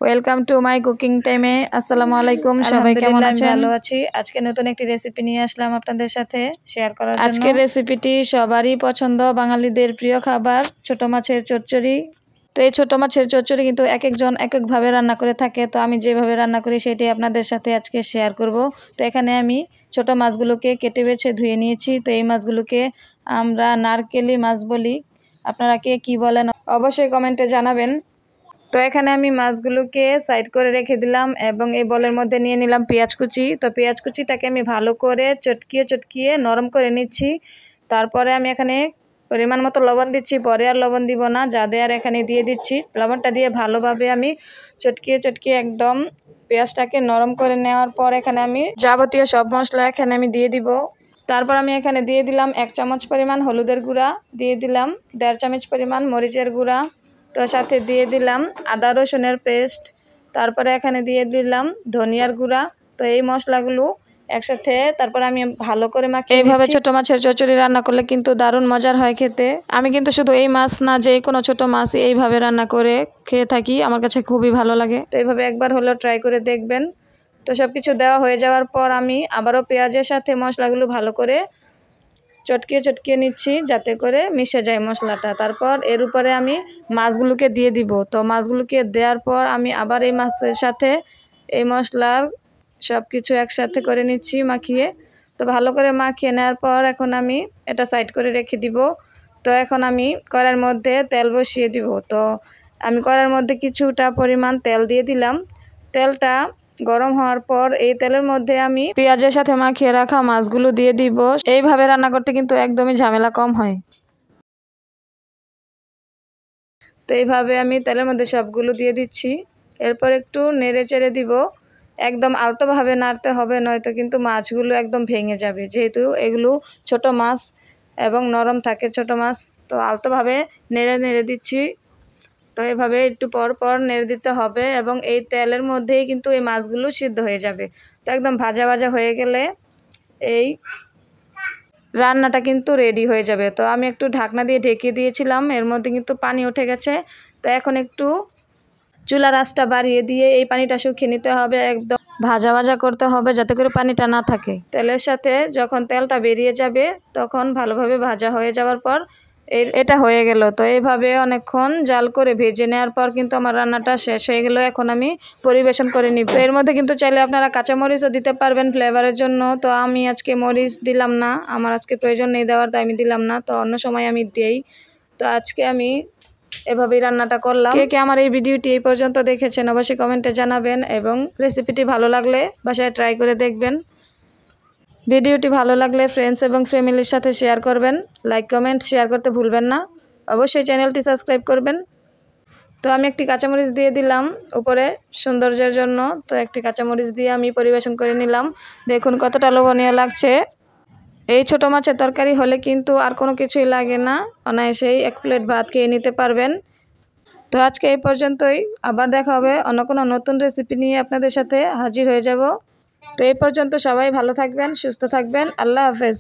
Welcome to my cooking টাইমে। আসসালামু আলাইকুম, সবাই কেমন আছেন? ভালো আছি। আজকে নতুন একটি রেসিপি নিয়ে আসলাম আপনাদের সাথে শেয়ার করার জন্য। আজকের রেসিপিটি সবারই পছন্দ, বাঙালিদের প্রিয় খাবার ছোট মাছের চচ্চড়ি। তো এই ছোট মাছের চচ্চড়ি কিন্তু এক একজন এক একভাবে রান্না করে থাকে। তো আমি যেভাবে রান্না করি সেটি আপনাদের সাথে আজকে শেয়ার করব। তো এখানে আমি ছোট মাছগুলোকে কেটে বেছে ধুয়ে নিয়েছি। তো এই মাছগুলোকে আমরা নারকেলি মাছ বলি, আপনারা কে কী বলেন অবশ্যই কমেন্টে জানাবেন। তো এখানে আমি মাছগুলোকে সাইড করে রেখে দিলাম এবং এই বলের মধ্যে নিয়ে নিলাম পেঁয়াজ কুচি। তো পেঁয়াজ কুচিটাকে আমি ভালো করে চটকিয়ে নরম করে নিচ্ছি। তারপরে আমি এখানে পরিমাণ মতো লবণ দিচ্ছি, পরে আর লবণ দিব না, যা দেওয়ার এখানে দিয়ে দিচ্ছি। লবণটা দিয়ে ভালোভাবে আমি চটকিয়ে একদম পেঁয়াজটাকে নরম করে নেওয়ার পর এখানে আমি যাবতীয় সব মশলা এখানে আমি দিয়ে দিব। তারপর আমি এখানে দিয়ে দিলাম 1 চামচ পরিমাণ হলুদের গুঁড়া, দিয়ে দিলাম 1.5 চামচ পরিমাণ মরিচের গুঁড়া, তো সাথে দিয়ে দিলাম আদা রসুনের পেস্ট, তারপরে এখানে দিয়ে দিলাম ধনিয়ার গুঁড়া। তো এই মশলাগুলো একসাথে তারপর আমি ভালো করে মাখিয়ে এইভাবে ছোট মাছের চচ্চড়ি রান্না করলে কিন্তু দারুণ মজার হয় খেতে। আমি কিন্তু শুধু এই মাছ না, যে কোনো ছোট মাছ এইভাবে রান্না করে খেয়ে থাকি, আমার কাছে খুবই ভালো লাগে। তো এইভাবে একবার হলেও ট্রাই করে দেখবেন। তো সব কিছু দেওয়া হয়ে যাওয়ার পর আমি আবারও পেঁয়াজের সাথে মশলাগুলো ভালো করে চটকিয়ে নিচ্ছি যাতে করে মিশে যায় মশলাটা। তারপর এর উপরে আমি মাছগুলোকে দিয়ে দিব। তো মাছগুলোকে দেওয়ার পর আমি আবার এই মাছের সাথে এই মশলার সব কিছু একসাথে করে নিচ্ছি মাখিয়ে। তো ভালো করে মাখিয়ে নেওয়ার পর এখন আমি এটা সাইড করে রেখে দিব। তো এখন আমি কড়াইয়ের মধ্যে তেল বসিয়ে দিব। তো আমি কড়াইয়ের মধ্যে কিছুটা পরিমাণ তেল দিয়ে দিলাম। তেলটা গরম হওয়ার পর এই তেলের মধ্যে আমি পেঁয়াজের সাথে মাখিয়ে রাখা মাছগুলো দিয়ে দিব। এইভাবে রান্না করতে কিন্তু একদমই ঝামেলা কম হয়। তো এইভাবে আমি তেলের মধ্যে সবগুলো দিয়ে দিচ্ছি। এরপর একটু নেড়ে চেড়ে দিব। একদম আলতোভাবে নাড়তে হবে, নয়তো কিন্তু মাছগুলো একদম ভেঙে যাবে, যেহেতু এগুলো ছোট মাছ এবং নরম থাকে ছোট মাছ। তো আলতোভাবে নেড়ে দিচ্ছি। তো এভাবে একটু পর নেড়ে দিতে হবে এবং এই তেলের মধ্যেই কিন্তু এই মাছগুলো সিদ্ধ হয়ে যাবে। তো একদম ভাজা হয়ে গেলে এই রান্নাটা কিন্তু রেডি হয়ে যাবে। তো আমি একটু ঢাকনা দিয়ে ঢেকে দিয়েছিলাম, এর মধ্যে কিন্তু পানি উঠে গেছে। তো এখন একটু চুলার আঁচটা বাড়িয়ে দিয়ে এই পানিটা শুকিয়ে নিতে হবে, একদম ভাজা করতে হবে যাতে করে পানিটা না থাকে। তেলের সাথে যখন তেলটা বেরিয়ে যাবে তখন ভালোভাবে ভাজা হয়ে যাওয়ার পর এটা হয়ে গেল। তো এইভাবে অনেকক্ষণ জাল করে ভেজে নেওয়ার পর কিন্তু আমার রান্নাটা শেষ হয়ে গেল। এখন আমি পরিবেশন করে নিব। তো এর মধ্যে কিন্তু চাইলে আপনারা কাঁচামরিচও দিতে পারবেন ফ্লেভারের জন্য। তো আমি আজকে মরিচ দিলাম না, আমার আজকে প্রয়োজন নেই দেওয়ার, তাই আমি দিলাম না। তো অন্য সময় আমি দিই। তো আজকে আমি এভাবেই রান্নাটা করলাম। কে আমার এই ভিডিওটি এই পর্যন্ত দেখেছেন অবশ্যই কমেন্টে জানাবেন এবং রেসিপিটি ভালো লাগলে বাসায় ট্রাই করে দেখবেন। ভিডিওটি ভালো লাগলে ফ্রেন্ডস এবং ফ্যামিলির সাথে শেয়ার করবেন। লাইক কমেন্ট শেয়ার করতে ভুলবেন না। অবশ্যই চ্যানেলটি সাবস্ক্রাইব করবেন। তো আমি একটি কাঁচামরিচ দিয়ে দিলাম উপরে সৌন্দর্যের জন্য। তো একটি কাঁচামরিচ দিয়ে আমি পরিবেশন করে নিলাম। দেখুন কতটা লোভনীয় লাগছে। এই ছোট মাছের তরকারি হলে কিন্তু আর কোনো কিছুই লাগে না, অনায়াসেই 1 প্লেট ভাত খেয়ে নিতে পারবেন। তো আজকে এই পর্যন্তই, আবার দেখা হবে অন্য কোনো নতুন রেসিপি নিয়ে আপনাদের সাথে হাজির হয়ে যাব। তো এই পর্যন্ত সবাই ভালো থাকবেন, সুস্থ থাকবেন। আল্লাহ হাফেজ।